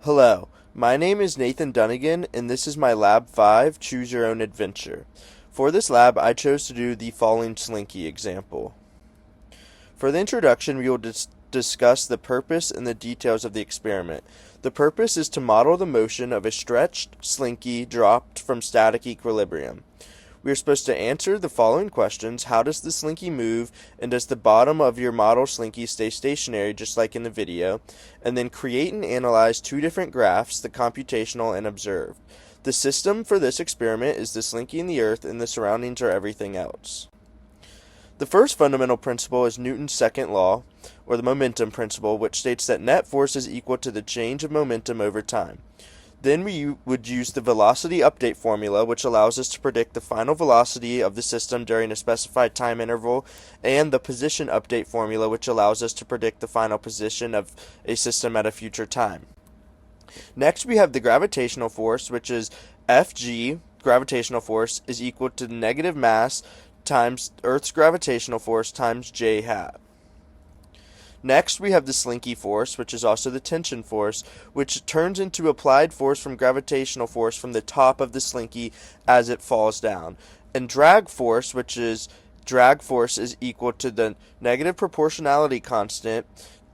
Hello, my name is Nathan Dunnigan, and this is my Lab 5, Choose Your Own Adventure. For this lab, I chose to do the falling slinky example. For the introduction, we will discuss the purpose and the details of the experiment. The purpose is to model the motion of a stretched slinky dropped from static equilibrium. We are supposed to answer the following questions. How does the slinky move, and does the bottom of your model slinky stay stationary just like in the video? And then create and analyze two different graphs, the computational and observed. The system for this experiment is the slinky and the earth, and the surroundings are everything else. The first fundamental principle is Newton's second law, or the momentum principle, which states that net force is equal to the change of momentum over time. Then we would use the velocity update formula, which allows us to predict the final velocity of the system during a specified time interval, and the position update formula, which allows us to predict the final position of a system at a future time. Next, we have the gravitational force, which is Fg, gravitational force, is equal to the negative mass times Earth's gravitational force times j hat. Next, we have the slinky force, which is also the tension force, which turns into applied force from gravitational force from the top of the slinky as it falls down. And drag force, which is equal to the negative proportionality constant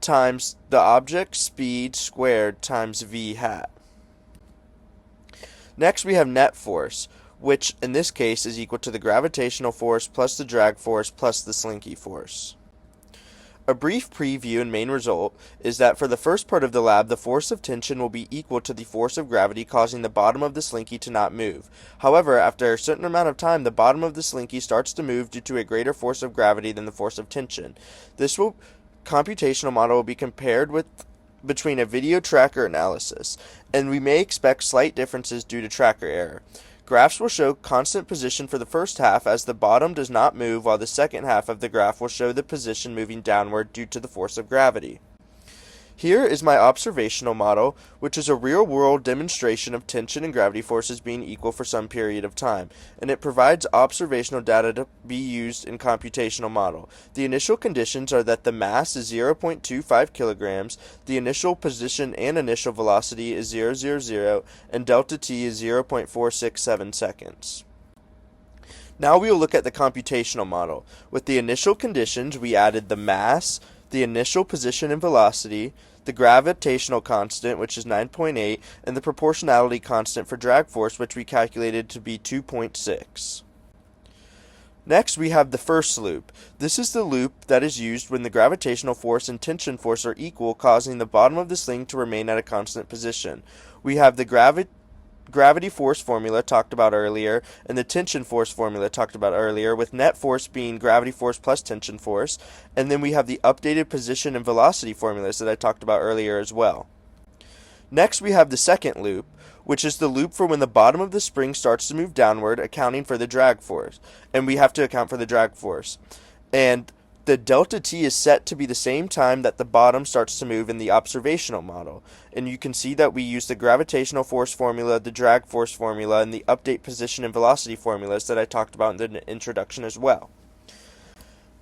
times the object speed squared times v hat. Next, we have net force, which in this case is equal to the gravitational force plus the drag force plus the slinky force. A brief preview and main result is that for the first part of the lab, the force of tension will be equal to the force of gravity, causing the bottom of the slinky to not move. However, after a certain amount of time, the bottom of the slinky starts to move due to a greater force of gravity than the force of tension. This computational model will be compared between a video tracker analysis, and we may expect slight differences due to tracker error. Graphs will show constant position for the first half as the bottom does not move, while the second half of the graph will show the position moving downward due to the force of gravity. Here is my observational model, which is a real-world demonstration of tension and gravity forces being equal for some period of time, and it provides observational data to be used in computational model. The initial conditions are that the mass is 0.25 kilograms, the initial position and initial velocity is 0, and delta t is 0.467 seconds. Now we will look at the computational model. With the initial conditions, we added the mass, the initial position and velocity, the gravitational constant, which is 9.8, and the proportionality constant for drag force, which we calculated to be 2.6. Next, we have the first loop. This is the loop that is used when the gravitational force and tension force are equal, causing the bottom of the sling to remain at a constant position. We have the gravity force formula talked about earlier, and the tension force formula talked about earlier, with net force being gravity force plus tension force, and then we have the updated position and velocity formulas that I talked about earlier as well. Next, we have the second loop, which is the loop for when the bottom of the spring starts to move downward, accounting for the drag force, and we have to account for the drag force. And the delta t is set to be the same time that the bottom starts to move in the observational model. And you can see that we use the gravitational force formula, the drag force formula, and the update position and velocity formulas that I talked about in the introduction as well.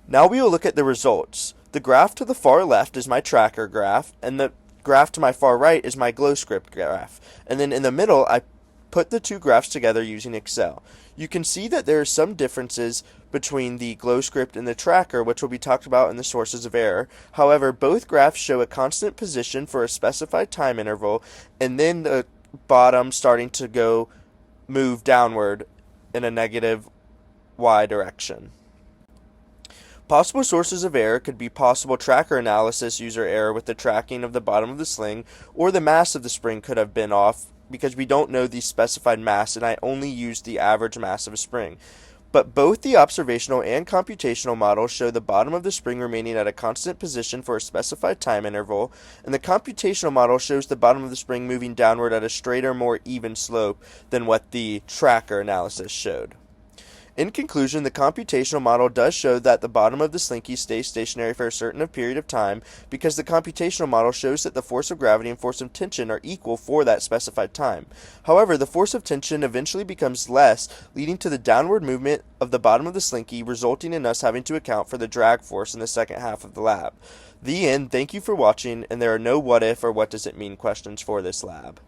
Now we will look at the results. The graph to the far left is my tracker graph, and the graph to my far right is my glow script graph. And then in the middle, I put the two graphs together using Excel. You can see that there are some differences between the glow script and the tracker, which will be talked about in the sources of error. However, both graphs show a constant position for a specified time interval, and then the bottom starting to move downward in a negative y direction. Possible sources of error could be possible tracker analysis user error with the tracking of the bottom of the sling, or the mass of the spring could have been off because we don't know the specified mass and I only used the average mass of a spring. But both the observational and computational models show the bottom of the spring remaining at a constant position for a specified time interval, and the computational model shows the bottom of the spring moving downward at a straighter, more even slope than what the tracker analysis showed. In conclusion, the computational model does show that the bottom of the slinky stays stationary for a certain period of time because the computational model shows that the force of gravity and force of tension are equal for that specified time. However, the force of tension eventually becomes less, leading to the downward movement of the bottom of the slinky, resulting in us having to account for the drag force in the second half of the lab. The end. Thank you for watching, and there are no what if or what does it mean questions for this lab.